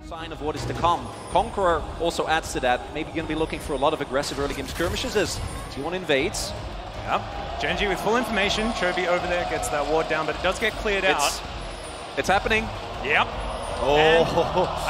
Sign of what is to come. Conqueror also adds to that. Maybe going to be looking for a lot of aggressive early game skirmishes as T1 invades. Yeah, Genji with full information. Cho'Gath over there gets that ward down, but it does get cleared out. It's happening. Yep. Oh.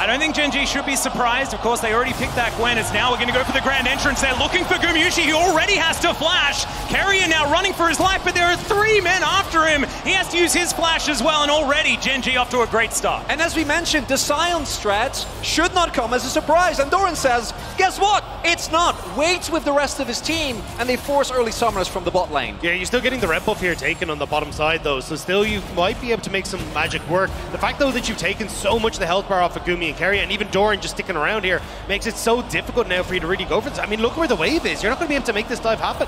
And I don't think Genji should be surprised. Of course, they already picked that Gwen. It's now we're going to go for the grand entrance. They're looking for Gumayusi. He already has to flash. Carrier now running for his life, but there are 3 men after him. He has to use his flash as well, and already Genji off to a great start. And as we mentioned, the Sion strats should not come as a surprise. And Doran says, guess what? It's not. Waits with the rest of his team, and they force early summoners from the bot lane. Yeah, you're still getting the red buff here taken on the bottom side, though, so still you might be able to make some magic work. The fact, though, that you've taken so much of the health bar off of Gumi and Carrier, and even Doran just sticking around here, makes it so difficult now for you to really go for this. I mean, look where the wave is. You're not going to be able to make this dive happen.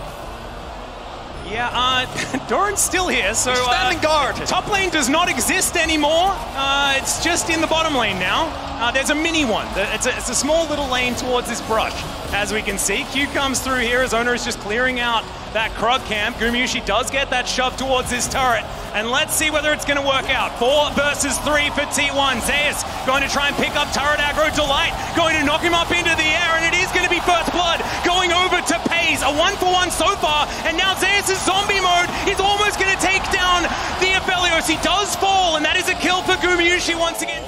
Yeah, Doran's still here, so standing guard. Top lane does not exist anymore. It's just in the bottom lane now. There's a mini one. It's a small little lane towards this brush, as we can see. Q comes through here as Owner is just clearing out that Krug camp. Gumayusi does get that shove towards his turret, and let's see whether it's going to work out. 4 versus 3 for T1. Zeus going to try and pick up turret aggro. Delight going to knock him up into the air, and it is going to be first blood going over to Pays. A 1-for-1 so far, and now Zeus' zombie mode is almost going to take down the Aphelios. He does fall, and that is a kill for Gumayusi once again.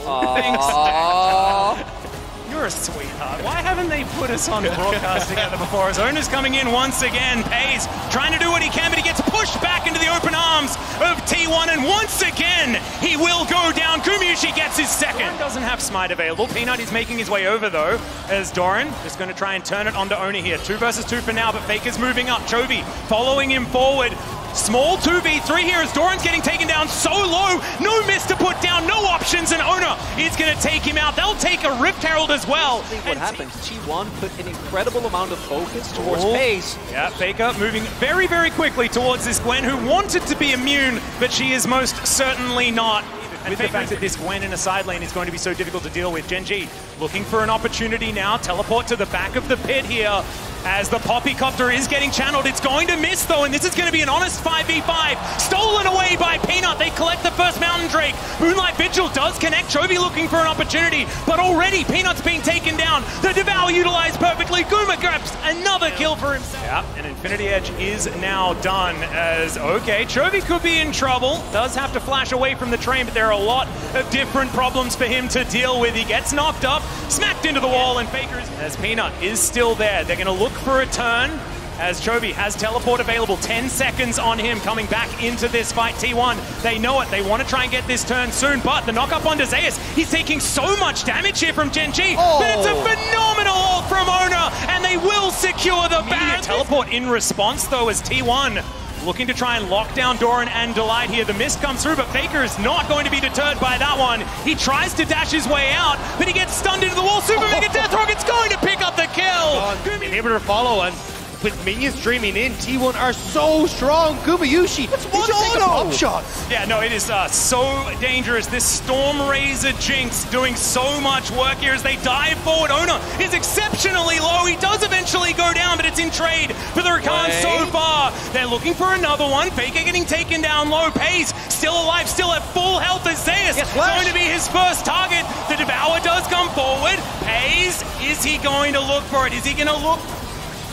You're a sweetheart. Why haven't they put us on broadcast together before? As Owner's coming in once again. Pays trying to do what he can, but he gets pushed back into the open arms of T1, and once again, he will go down. Gumayusi gets his second. Doran doesn't have smite available. Peanut is making his way over, though, as Doran is going to try and turn it onto Owner here. 2 versus 2 for now, but Faker's moving up. Chovy following him forward. Small 2v3 here as Doran's getting taken down so low. No miss to put down, no options, and Owner is going to take him out. They'll take a Rift Herald as well. I think what happens, T1 put an incredible amount of focus towards Pays. Yeah, Faker moving very, very quickly towards this Gwen, who wanted to be immune, but she is most certainly not. And the fact that this Gwen in a side lane is going to be so difficult to deal with. Genji looking for an opportunity now. Teleport to the back of the pit here as the Poppycopter is getting channeled. It's going to miss, though, and this is going to be an honest 5v5. Stolen away by Peanut. They collect the first Mountain Drake. Moonlight Vigil does connect. Chovy looking for an opportunity, but already Peanut's being taken down. The Devour utilized perfectly. Guma grabs another kill for himself. Yeah, and Infinity Edge is now done as, okay, Chovy could be in trouble. Does have to flash away from the train, but there are a lot of different problems for him to deal with. He gets knocked up, smacked into the wall, and Faker is, as Peanut is still there. They're going to look for a turn as Chovy has teleport available. 10 seconds on him coming back into this fight. T1, they know it. They want to try and get this turn soon, but the knock up onto Zeus. He's taking so much damage here from Genji, but it's a phenomenal ult from Owner, and they will secure the Baron. Teleport in response, though, as T1 looking to try and lock down Doran and Delight here. The mist comes through, but Faker is not going to be deterred by that one. He tries to dash his way out, but he gets stunned into the wall. Super Mega Death Rocket's going to pick up the kill. Being able to follow, and with minions streaming in, T1 are so strong. Gumayusi, he's taking pop shots. Yeah, no, it is so dangerous. This Storm Razor Jinx doing so much work here as they dive forward. Owner is exceptionally low. He does eventually go down, but it's in trade for the Rakan so far. They're looking for another one. Faker getting taken down low. Pays still alive, still at full health as Zeus going to be his first target. The Devour does come forward. Pays, is he going to look for it? Is he going to look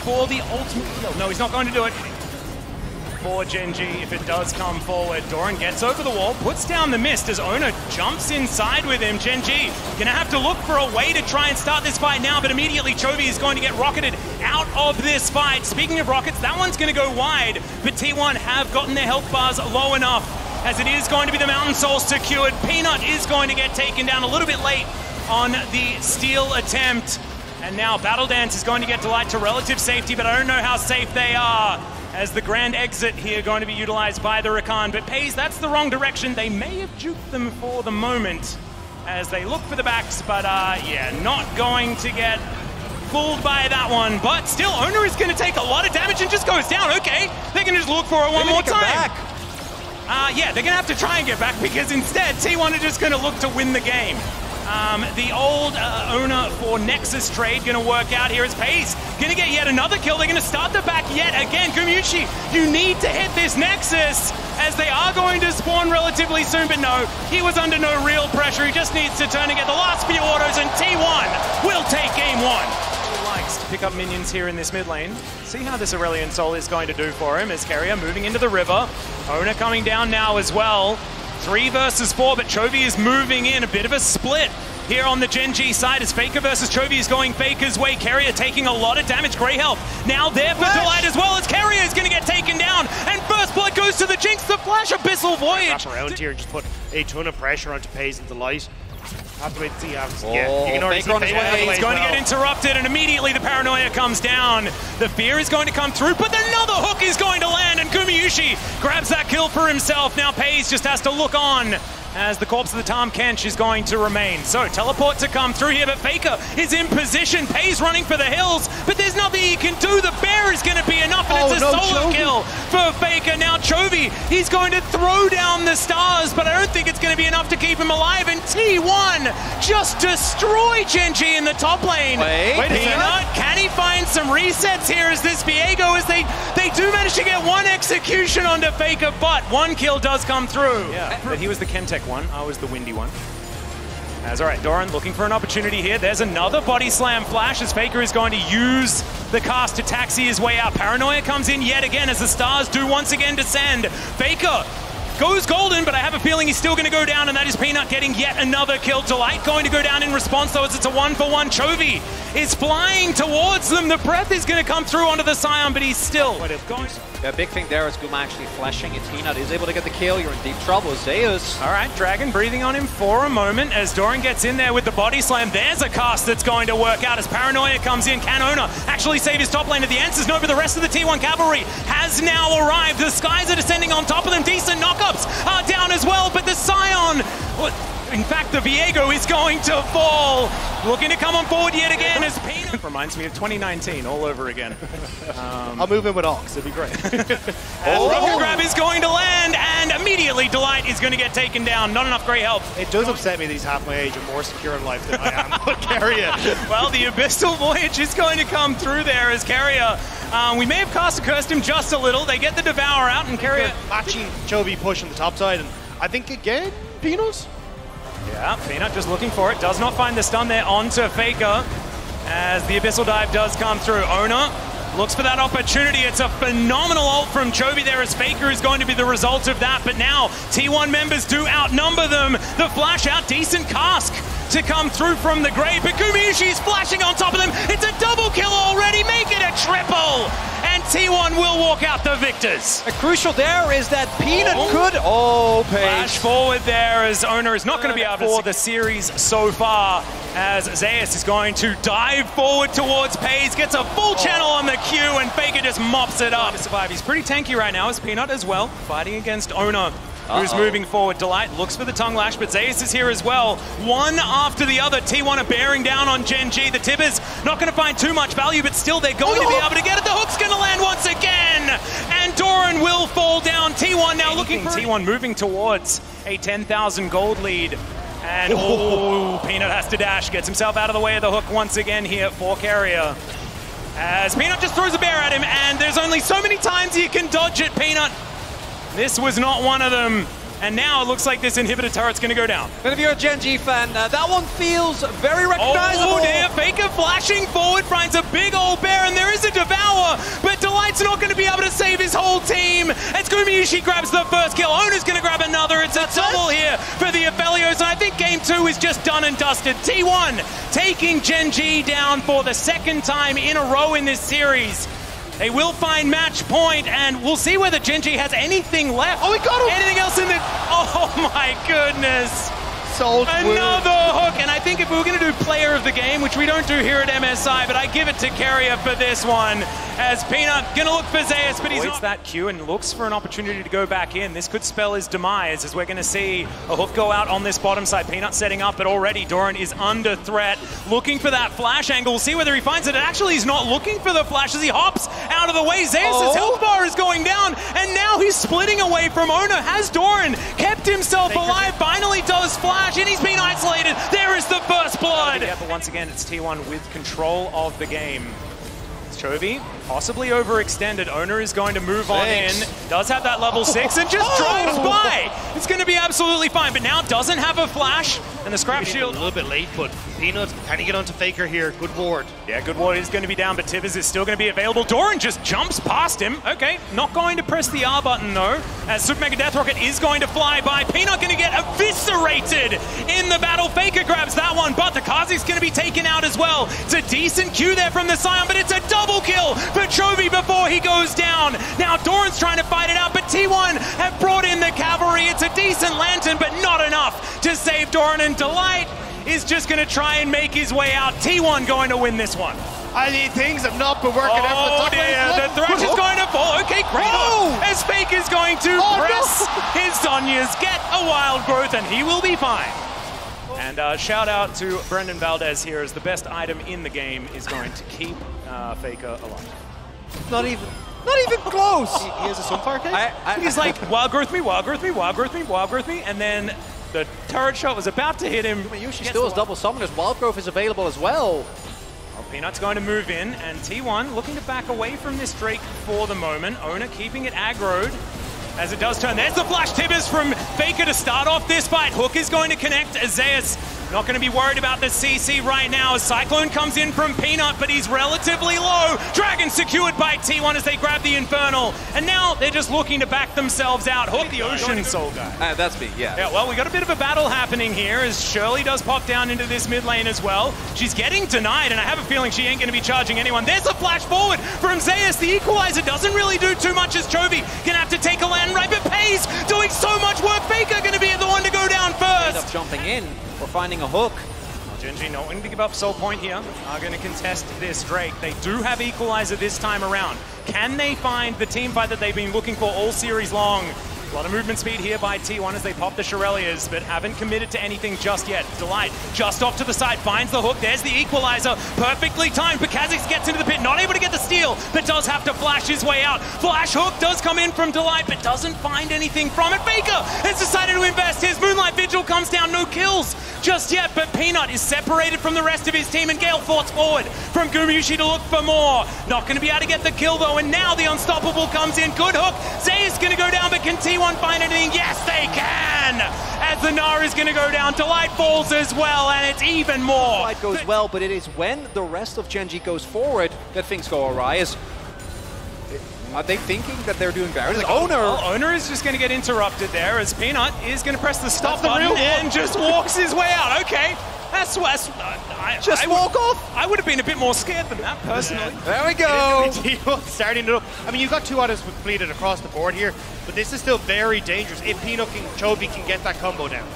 for the ultimate kill? No, he's not going to do it. For Genji, if it does come forward, Doran gets over the wall, puts down the mist as Owner jumps inside with him. Genji gonna have to look for a way to try and start this fight now, but immediately Chovy is going to get rocketed out of this fight. Speaking of rockets, that one's gonna go wide, but T1 have gotten their health bars low enough as it is going to be the Mountain Soul secured. Peanut is going to get taken down a little bit late on the steal attempt. And now Battle Dance is going to get Delight to relative safety, but I don't know how safe they are as the grand exit here going to be utilized by the Rakan. But Pays, that's the wrong direction. They may have juked them for the moment as they look for the backs, but yeah, not going to get fooled by that one. But still, Owner is going to take a lot of damage and just goes down. Okay, they're going to just look for it one more time. Yeah, they're going to have to try and get back because instead T1 are just going to look to win the game. The old owner for Nexus trade going to work out here as Pace going to get yet another kill. They're going to start the back yet again. Gumayusi, you need to hit this Nexus as they are going to spawn relatively soon, but no, he was under no real pressure. He just needs to turn and get the last few autos, and T1 will take game one. He likes to pick up minions here in this mid lane. See how this Aurelion Soul is going to do for him as Carrier moving into the river. Owner coming down now as well. 3 versus 4, but Chovy is moving in. A bit of a split here on the Gen G side as Faker versus Chovy is going Faker's way. Carrier taking a lot of damage. Grey health now there for Delight as well as Carrier is going to get taken down. And first blood goes to the Jinx. The Flash Abyssal Voyage. Wrap around here and just put a ton of pressure onto Pace and Delight. Have to wait to see how you can already see He's going to get interrupted, and immediately the paranoia comes down. The fear is going to come through, but another hook is going to land, and Gumayusi grabs that kill for himself. Now Pace just has to look on as the corpse of the Tahm Kench is going to remain. So teleport to come through here, but Faker is in position. Pace running for the hills, but there's nothing he can do. The bear is going to be enough, and it's a solo kill for Faker. Now Chovy, he's going to throw down the stars, but I don't think it's going to be enough to keep him alive, and T1 just destroy Gen G in the top lane. Wait a Peanut, can he find some resets here as this Viego, as they do manage to get one execution onto Faker, but one kill does come through. Yeah, but he was the Kentech one, I was the windy one. As all right, Doran looking for an opportunity here. There's another body slam flash as Faker is going to use the cast to taxi his way out. Paranoia comes in yet again as the stars do once again descend. Faker goes golden, but I have a feeling he's still going to go down, and that is Peanut getting yet another kill. Delight going to go down in response, though, as it's a 1-for-1. Chovy is flying towards them. The breath is going to come through onto the Scion, but he's still going. Yeah, big thing there is Guma actually flashing. If Peanut is able to get the kill, you're in deep trouble. Zeus. All right, Dragon breathing on him for a moment as Doran gets in there with the body slam. There's a cast that's going to work out as Paranoia comes in. Can Ona actually save his top lane? The answer's no, but the rest of the T1 cavalry has now arrived. The skies are descending on top of them. Decent knockups are down as well, but the Scion, in fact, the Viego is going to fall. Looking to come on board yet again as Peanut. Reminds me of 2019 all over again. I'll move in with Ox, it'd be great. Rocket grab is going to land, and immediately Delight is going to get taken down. Not enough great help. It does upset me that he's half my age and more secure in life than I am. But Carrier. Well, the Abyssal Voyage is going to come through there as Carrier. We may have cursed him just a little. They get the Devour out, and Carrier matching Chovy push on the top side, and I think again, Peanut. Yeah, Peanut just looking for it. Does not find the stun there onto Faker as the Abyssal Dive does come through. Ona looks for that opportunity. It's a phenomenal ult from Chovy there as Faker is going to be the result of that. But now T1 members do outnumber them. The flash out, decent cask to come through from the grave. But Gumayusi is flashing on top of them. It's a double kill already. Make it a triple. And T1 will walk out the victors. The crucial there is that Peanut could... Flash forward there as Owner is not going to be able to for the series so far as Zeus is going to dive forward towards Pace, gets a full channel on the Q, and Faker just mops it up to survive. He's pretty tanky right now as Peanut as well, fighting against Owner, who's moving forward. Delight looks for the tongue lash, but Zeus is here as well. One after the other. T1 are bearing down on Gen G. The Tibbers not going to find too much value, but still they're going to be able to get it. The hook's going to land once again, and Doran will fall down. T1 now looking for... T1 moving towards a 10,000 gold lead. And Peanut has to dash, gets himself out of the way of the hook once again here for Carrier. As Peanut just throws a bear at him, and there's only so many times you can dodge it, Peanut. This was not one of them. And now it looks like this inhibitor turret's going to go down. But if you're a Gen G fan, that one feels very recognizable. Oh dear, Faker flashing forward, finds a big old bear, and there is a Devour, but Delight's not going to be able to save his whole team. As Gumayusi grabs the first kill, Ona's going to grab another. It's a double here for the Aphelios, and I think game 2 is just done and dusted. T1 taking Gen G down for the second time in a row in this series. They will find match point, and we'll see whether Gen G has anything left. Oh, he got him! Anything else in the... Oh my goodness! Another hook, and I think if we were going to do player of the game, which we don't do here at MSI, but I give it to Carrier for this one, as Peanut going to look for Zeus, but he's not... that Q and looks for an opportunity to go back in. This could spell his demise, as we're going to see a hook go out on this bottom side. Peanut setting up, but already Doran is under threat, looking for that flash angle. We'll see whether he finds it. Actually, he's not looking for the flash as he hops out of the way. Zeus' health bar is going down, and now he's splitting away from Ona. Has Doran kept himself alive by finally does flash, and he's been isolated. There is the first blood. Yeah, but once again, it's T1 with control of the game. Chovy possibly overextended. Owner is going to move on in. Does have that level 6 and just drives by. It's going to be absolutely fine, but now doesn't have a flash. And the scrap shield. A little bit late, but Peanut, can he get onto Faker here? Good ward. Yeah, good ward is going to be down, but Tivers is still going to be available. Doran just jumps past him. Okay, not going to press the R button though, as Super Mega Death Rocket is going to fly by. Peanut going to get eviscerated in the battle. Faker grabs that one, but the Kazik's going to be taken out as well. It's a decent Q there from the Scion, but it's a double kill for Chovy before he goes down. Now Doran's trying to fight it out, but T1 have brought in the cavalry. It's a decent lantern, but not enough to save Doran, and Delight is just going to try and make his way out. T1 going to win this one. I mean, things have not been working out for the top lane. The Thresh is going to fall. Okay, great hook. As Fake is going to press his Zhonya's, get a wild growth, and he will be fine. And shout out to Brendan Valdez here, as the best item in the game is going to keep Faker alive. Not even close. He has a Sunfire case? He's like, wild growth me, wild growth me, wild growth me, wild growth me, and then the turret shot was about to hit him. Yushi still has double summoners. Wild growth is available as well. Well, Peanut's going to move in, and T1 looking to back away from this Drake for the moment. Owner keeping it aggroed as it does turn. There's the flash Tibbers from Faker to start off this fight. Hook is going to connect. Zeus not going to be worried about the CC right now as Cyclone comes in from Peanut, but he's relatively low. Dragon secured by T1 as they grab the Infernal, and now they're just looking to back themselves out. Hook the Ocean Soul guy. That's me, yeah. Yeah, well, we got a bit of a battle happening here as Shirley does pop down into this mid lane as well. She's getting denied, and I have a feeling she ain't going to be charging anyone. There's a flash forward from Zeus. The equalizer doesn't really do too much as Chovy gonna have to take a land right, but Pays doing so much work. Faker gonna be the one to go down first. End up jumping in or finding a hook. Genji not going to give up soul point here. Are going to contest this Drake. They do have equalizer this time around. Can they find the team fight that they've been looking for all series long? A lot of movement speed here by T1 as they pop the Shirelias, but haven't committed to anything just yet. Delight just off to the side, finds the hook. There's the equalizer, perfectly timed. But Kha'Zix gets into the pit, not able to get the steal, but does have to flash his way out. Flash hook does come in from Delight, but doesn't find anything from it. Faker has decided to invest. His Moonlight Vigil comes down, no kills just yet, but Peanut is separated from the rest of his team, and Gale thoughts forward from Gumayusi to look for more. Not going to be able to get the kill though, and now the Unstoppable comes in. Good hook. Zay is going to go down, but can T1 find anything? Yes, they can! As the Nara is going to go down. Delight falls as well, and it's even more. Delight goes well, but it is when the rest of Genji goes forward that things go awry. Are they thinking that they're doing better? Like, Owner! Well, Owner is just going to get interrupted there as Peanut is going to press the stop button and just walks his way out. Okay, that's walk off? I would have been a bit more scared than that, personally. There we go! Starting it up. I mean, you've got two items completed across the board here, but this is still very dangerous if Peanut and Chovy can get that combo down.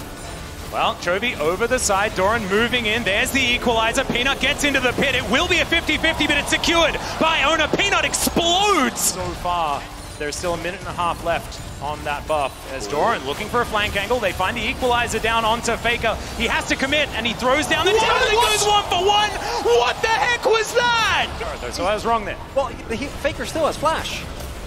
Well, Chovy over the side, Doran moving in. There's the equalizer. Peanut gets into the pit. It will be a 50-50, but it's secured by Owner. Peanut explodes so far. There's still a minute and a half left on that buff. As Doran looking for a flank angle, they find the equalizer down onto Faker. He has to commit, and he throws down the tower and goes 1 for 1. What the heck was that? So I was wrong there. Well, Faker still has flash.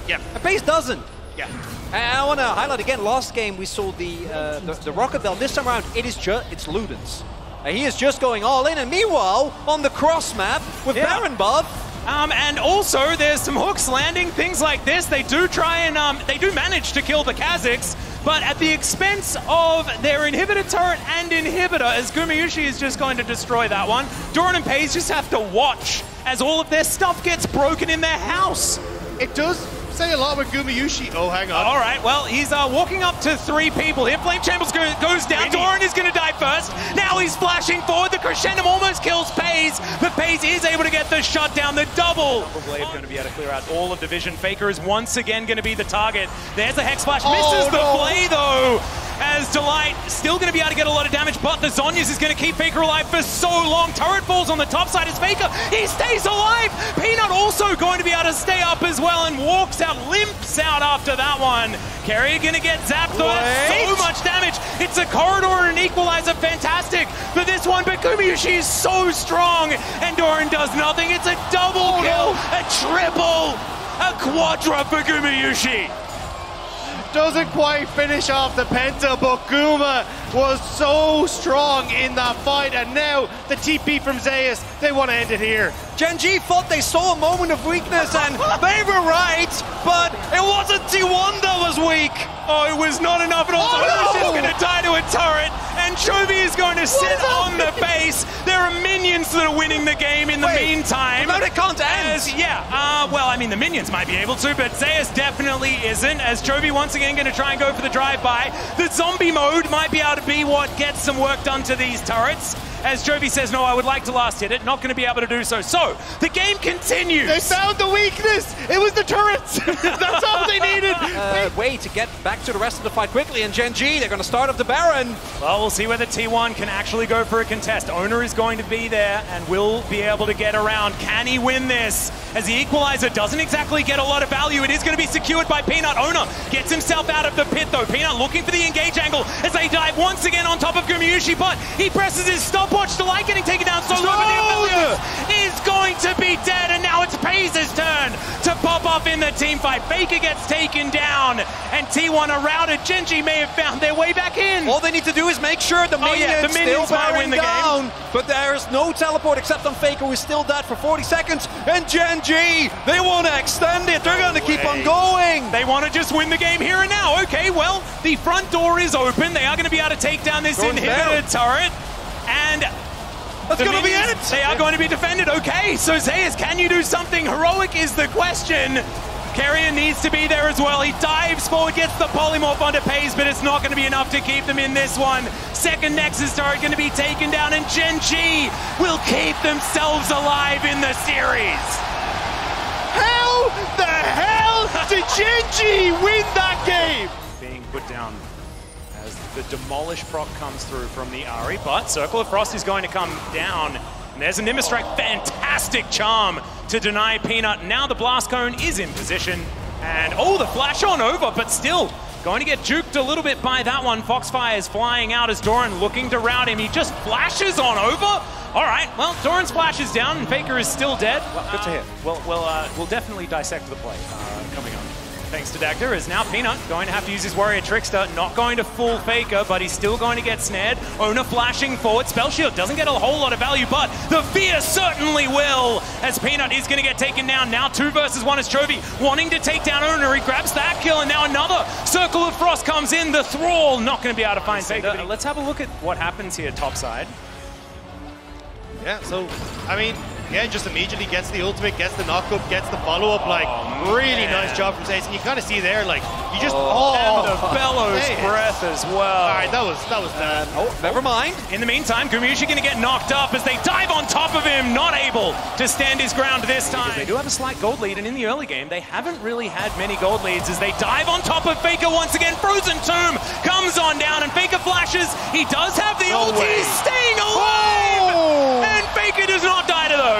Yeah. And Base doesn't. Yeah. And I want to highlight again, last game we saw the Rocket Bell. This time around, it's Ludens. He is just going all in, and meanwhile, on the cross map with Baron buff. And also, there's some hooks landing, things like this. They do try and, they do manage to kill the Kha'Zix, but at the expense of their inhibitor turret and inhibitor, as Gumayusi is just going to destroy that one. Doran and Pays just have to watch as all of their stuff gets broken in their house. It does say a lot with Gumayusi. Oh, hang on. All right, well, he's walking up to 3 people here. Flame Chamberlain goes down. Doran is going to die first. Now he's flashing forward. The Crescendum almost kills Pays, but Pays is able to get the shutdown. The double blade going to be able to clear out all of Division. Faker is once again going to be the target. There's the Hex Flash. Misses the play, though, as Delight still going to be able to get a lot of damage, but the Zhonya's is going to keep Faker alive for so long. Turret falls on the top side as Faker. He stays alive. Peanut also going to be able to stay up as well and walks out, limps out after that one. Carrier going to get zapped, though. So much damage. It's a corridor and an equalizer. Fantastic for this one, but Gumayusi is so strong, and Doran does nothing. It's a double kill, a triple, a quadra for Gumayusi. doesn't quite finish off the Penta, but Guma was so strong in that fight, and now the TP from Zeus, they want to end it here. Gen G thought they saw a moment of weakness, and they were right, but it wasn't T1 that was weak. Oh, it was not enough, and also Ocean's going to die to a turret, and Chovy is going to sit on the base. There are minions that are winning the game in the meantime. No, it can't end. Well, I mean, the minions might be able to, but Zeus definitely isn't, as Chovy once again going to try and go for the drive-by. The zombie mode might be able to be what gets some work done to these turrets. As Chovy says, no, I would like to last hit it. Not going to be able to do so. So, the game continues. They found the weakness. It was the turrets. That's all they needed. Way to get back to the rest of the fight quickly. And Gen G, they're going to start off the Baron. Well, we'll see whether T1 can actually go for a contest. Owner is going to be there and will be able to get around. Can he win this? As the equalizer doesn't exactly get a lot of value. It is going to be secured by Peanut. Owner gets himself out of the pit, though. Peanut looking for the engage angle as they dive once again on top of Gumayusi, but he presses his stopwatch to like getting taken down. So Luminous is going to be dead, and now it's FaZe's turn to pop off in the team fight. Faker gets taken down, and T1 are routed. Gen G may have found their way back in. All they need to do is make sure the minions, might win the game. But there's no teleport except on Faker, who's still dead for 40 seconds. And Gen G, they want to extend it. They're going to keep on going. They want to just win the game here and now. Okay, well, the front door is open. They are going to be able to take down this inhibitor turret. And that's going to be it. They are going to be defended. Okay, so Zeus, can you do something heroic is the question. Carrier needs to be there as well. He dives forward, gets the polymorph onto FaZe, but it's not going to be enough to keep them in this one. Second Nexus turret going to be taken down, and Gen G will keep themselves alive in the series. How the hell did Gen G win that game? Being put down as the Demolish proc comes through from the Ahri, but Circle of Frost is going to come down. And there's a Nimbus Strike, fantastic charm to deny Peanut. Now the Blast Cone is in position, and oh, the flash on over, but still going to get juked a little bit by that one. Foxfire is flying out as Doran looking to rout him. He just flashes on over. All right, well, Doran's flash is down, and Faker is still dead. Good to hear. We'll definitely dissect the play coming up. Thanks to Dagda, is now Peanut going to have to use his Warrior Trickster, not going to fool Faker, but he's still going to get snared. Owner flashing forward, Spell Shield doesn't get a whole lot of value, but the Fear certainly will, as Peanut is going to get taken down. Now 2 versus 1 as Chovy wanting to take down Owner. He grabs that kill, and now another Circle of Frost comes in. The Thrall not going to be able to find Faker. Let's have a look at what happens here topside. Yeah, so, I mean, yeah, just immediately gets the ultimate, gets the knock-up, gets the follow-up, like, really nice job from Zeus, and you kind of see there, like, you just, and the Bellows breath as well. Alright, that was bad. Never mind. In the meantime, Gumayusi going to get knocked up as they dive on top of him, not able to stand his ground this time. Because they do have a slight gold lead, and in the early game, they haven't really had many gold leads as they dive on top of Faker once again. Frozen Tomb comes on down, and Faker flashes. He does have the ult, he's staying alive! And Faker does not die to those.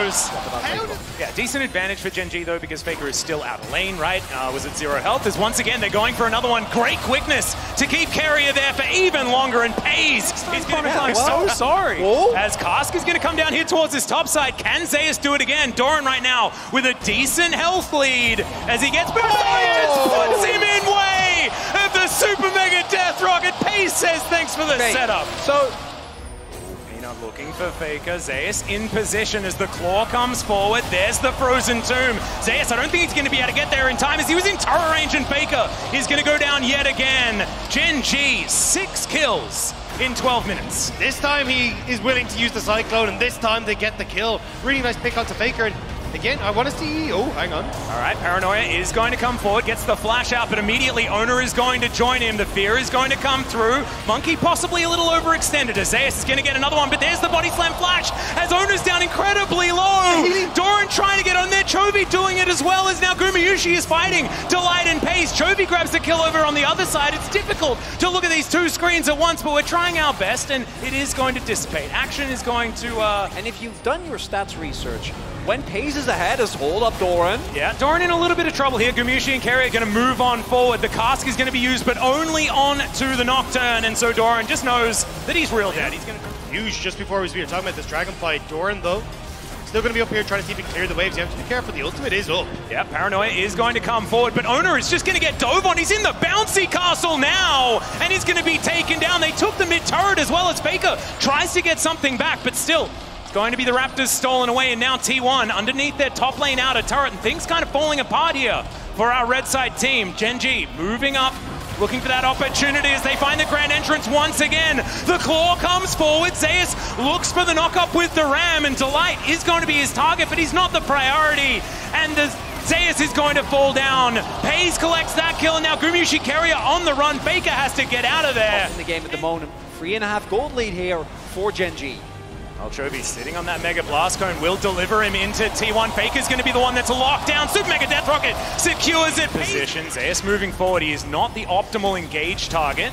Yeah, decent advantage for Gen G though, because Faker is still out of lane, right? Was at 0 health, as once again they're going for another one. Great quickness to keep Carrier there for even longer, and FaZe is going to be so sorry. As Cask is going to come down here towards this top side. Can Zeus do it again? Doran right now with a decent health lead as he gets puts him in way of the Super Mega Death Rocket. Pace says thanks for the setup. So looking for Faker. Zeus in position as the claw comes forward. There's the Frozen Tomb. Zeus, I don't think he's going to be able to get there in time as he was in turret range, and Faker is going to go down yet again. Gen G, 6 kills in 12 minutes. This time he is willing to use the Cyclone, and this time they get the kill. Really nice pick onto Faker, and again, I want to see... Oh, hang on. All right, Paranoia is going to come forward, gets the flash out, but immediately Owner is going to join him. The Fear is going to come through. Monkey possibly a little overextended. Zeus is going to get another one, but there's the Body Slam flash as Owner's down incredibly low. Doran trying to get on there. Chovy doing it as well, as now Gumayusi is fighting. Delight and Pace. Chovy grabs the kill over on the other side. It's difficult to look at these 2 screens at once, but we're trying our best, and it is going to dissipate. Action is going to... And if you've done your stats research, when Pace is ahead, is hold up Doran. Yeah, Doran in a little bit of trouble here. Gumayusi and Carrier are going to move on forward. The Cask is going to be used, but only on to the Nocturne, and so Doran just knows that he's real dead. He's going to... Huge just before we were talking about this Dragon fight. Doran, though, Still going to be up here trying to see if he can clear the waves. You have to be careful. The ultimate is up. Yeah, Paranoia is going to come forward, but Owner is just going to get dove on. He's in the bouncy castle now, and he's going to be taken down. They took the mid turret as well as Faker tries to get something back, but still, it's going to be the Raptors stolen away, and now T1 underneath their top lane outer turret, and things kind of falling apart here for our red side team. Gen G moving up, looking for that opportunity as they find the grand entrance once again. The claw comes forward. Zeus looks for the knock-up with the Ram, and Delight is going to be his target, but he's not the priority. And the Zeus is going to fall down. Pays collects that kill, and now Gumayusi Carrier on the run. Faker has to get out of there. In the game at the moment, 3.5 gold lead here for Gen G. Well, Chovy sitting on that Mega Blast Cone will deliver him into T1. Faker's going to be the one that's locked down. Super Mega Death Rocket secures it. Position. Zeus moving forward. He is not the optimal engage target.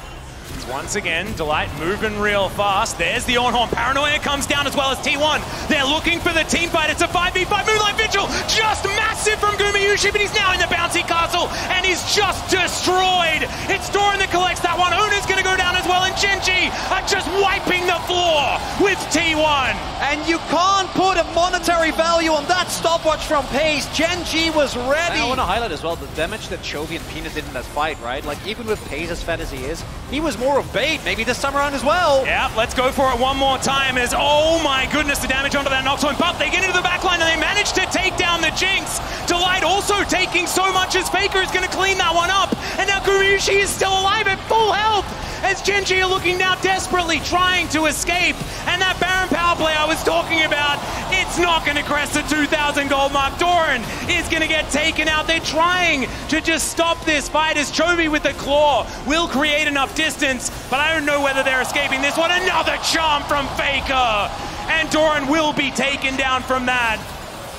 Once again, Delight moving real fast. There's the on-horn. Paranoia comes down as well as T1. They're looking for the team fight. It's a 5v5. Moonlight Vigil just massive from Gumayusi, but he's now in the bouncy castle and he's just destroyed. It's Doran that collects that one. Ona's going to go down as well, and Gen G are just wiping the floor with T1. And you can't put a monetary value on that stopwatch from Pace. Gen G was ready. I want to highlight as well the damage that Chovy and Peanut did in that fight, right? Like, even with Pace as fat as he is, he was more of bait, maybe this time around as well. Yeah, let's go for it one more time as, oh my goodness, the damage onto that Nocturne, but they get into the backline and they manage to take down the Jinx. Delight also taking so much as Faker is going to clean that one up, and now Gumayusi is still alive at full health as Gen G are looking now desperately trying to escape, and that Baron power play I was talking about, it's not going to crest the 2,000 gold mark. Doran is going to get taken out. They're trying to just stop this fight as Chovy with the claw will create enough distance, but I don't know whether they're escaping this one. Another charm from Faker, and Doran will be taken down from that.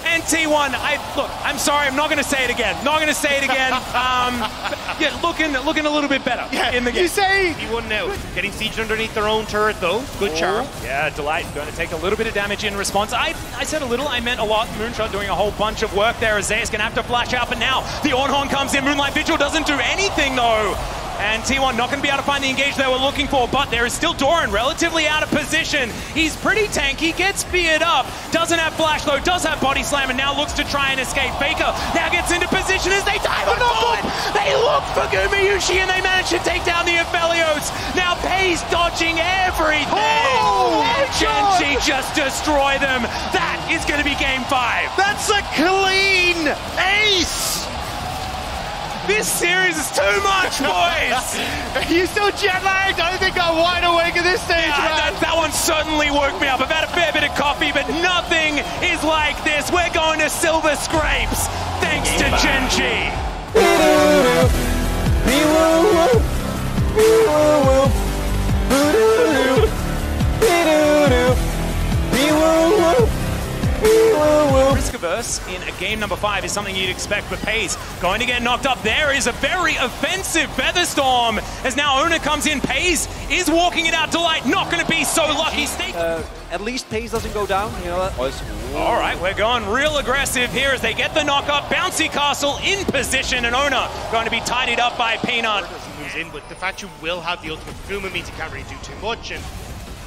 And T1, look, I'm sorry, I'm not going to say it again. Not going to say it again. Yeah, looking a little bit better in the game. You say he won out. Getting sieged underneath their own turret, though. Good charm. Yeah, Delight going to take a little bit of damage in response. I said a little, I meant a lot. Moonshot doing a whole bunch of work there. Zeus going to have to flash out, but now the on-horn comes in. Moonlight Vigil doesn't do anything, though. And T1 not going to be able to find the engage they were looking for, but there is still Doran relatively out of position. He's pretty tanky, gets speared up, doesn't have flash though, does have body slam, and now looks to try and escape. Faker now gets into position as they dive on forward. They look for Gumayusi and they manage to take down the Aphelios. Now Pace dodging everything. Oh, and Gen G just destroy them. That is going to be game 5. That's a clean ace. This series is too much, boys! Are you still jet-lagged? I think I'm wide awake at this stage, man. That one certainly woke me up. I've had a fair bit of coffee, but nothing is like this. We're going to Silver Scrapes, thanks to Gen G. Risk-averse in a game number 5 is something you'd expect, but Pace going to get knocked up. There is a very offensive Featherstorm as now Owner comes in. Pace is walking it out. Delight not going to be so lucky. At least Pace doesn't go down. You know that. All right, we're going real aggressive here as they get the knock up. Bouncy Castle in position, and Owner going to be tidied up by Peanut. Moves in, but the fact you will have the ultimate Fuma means you can't really do too much. And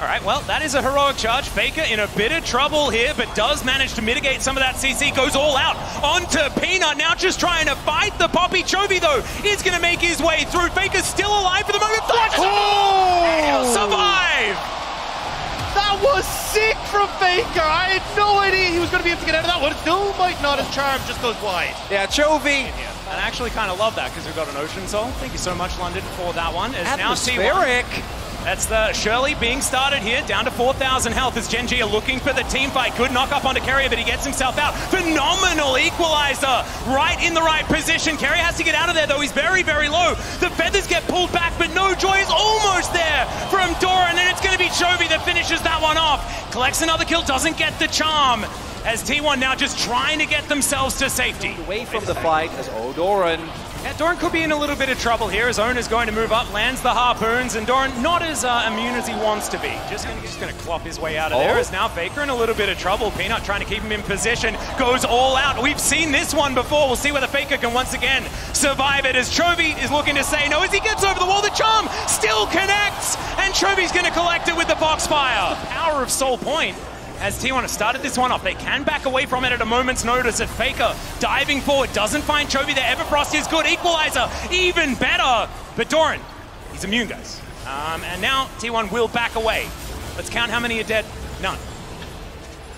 all right, well, that is a heroic charge. Faker in a bit of trouble here, but does manage to mitigate some of that CC. Goes all out onto Peanut, now just trying to fight the Poppy. Chovy, though, is going to make his way through. Faker's still alive for the moment. Flashes and he'll survive! That was sick from Faker. I had no idea he was going to be able to get out of that one. Still might not, his charm just goes wide. Yeah, Chovy. And I actually kind of love that because we've got an Ocean Soul. Thank you so much, London, for that one. As atmospheric. Now that's the Shirley being started here, down to 4,000 health as Gen G are looking for the team fight. Good knock up onto Carrier, but he gets himself out. Phenomenal equalizer, right in the right position. Carrier has to get out of there, though. He's very, very low. The feathers get pulled back, but no joy is almost there from Doran, and it's going to be Chovy that finishes that one off. Collects another kill, doesn't get the charm, as T1 now just trying to get themselves to safety. Away from the fight as Doran. Yeah, Doran could be in a little bit of trouble here as Owner's going to move up, lands the harpoons, and Doran not as immune as he wants to be. Just going to clop his way out of there as now Faker in a little bit of trouble. Peanut trying to keep him in position, goes all out. We've seen this one before. We'll see whether Faker can once again survive it as Chovy is looking to say no as he gets over the wall. The charm still connects, and Chovy's going to collect it with the Foxfire. The power of Soul Point as T1 has started this one off. They can back away from it at a moment's notice. At Faker diving forward, doesn't find Chovy there. Everfrost is good. Equalizer, even better. But Doran, he's immune, guys. And now T1 will back away. Let's count how many are dead. None.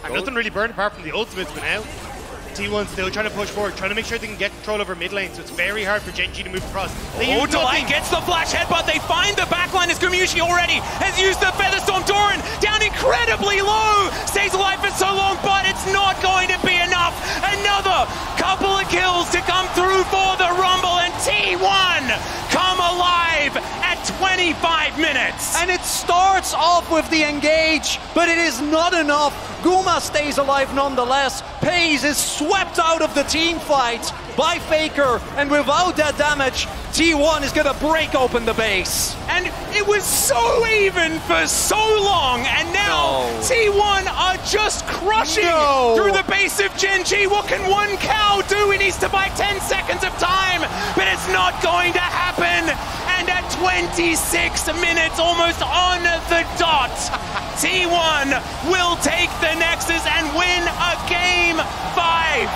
And nothing really burned apart from the ultimates, but now T1 still trying to push forward, trying to make sure they can get control over mid lane, so it's very hard for Gen G to move across. Oh, Delight gets the flash headbutt. They find the backline as Gumayushi already has used the Featherstorm. Doran down incredibly low. Stays alive for so long, but it's not going to be enough. Another couple of kills to come through for the Rumble, and T1 come alive at 25 minutes. And it starts off with the engage, but it is not enough. Guma stays alive nonetheless. Paze is swept out of the team fight by Faker, and without that damage, T1 is gonna break open the base. And it was so even for so long, and now T1 are just crushing through the base of Gen G. What can one cow do? He needs to buy 10 seconds of time, but it's not going to happen. And at 26 minutes, almost on the dot, T1 will take the Nexus and win a Game 5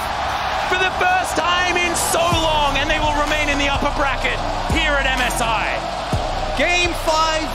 for the first time in so long, and they will remain in the upper bracket here at MSI. Game 5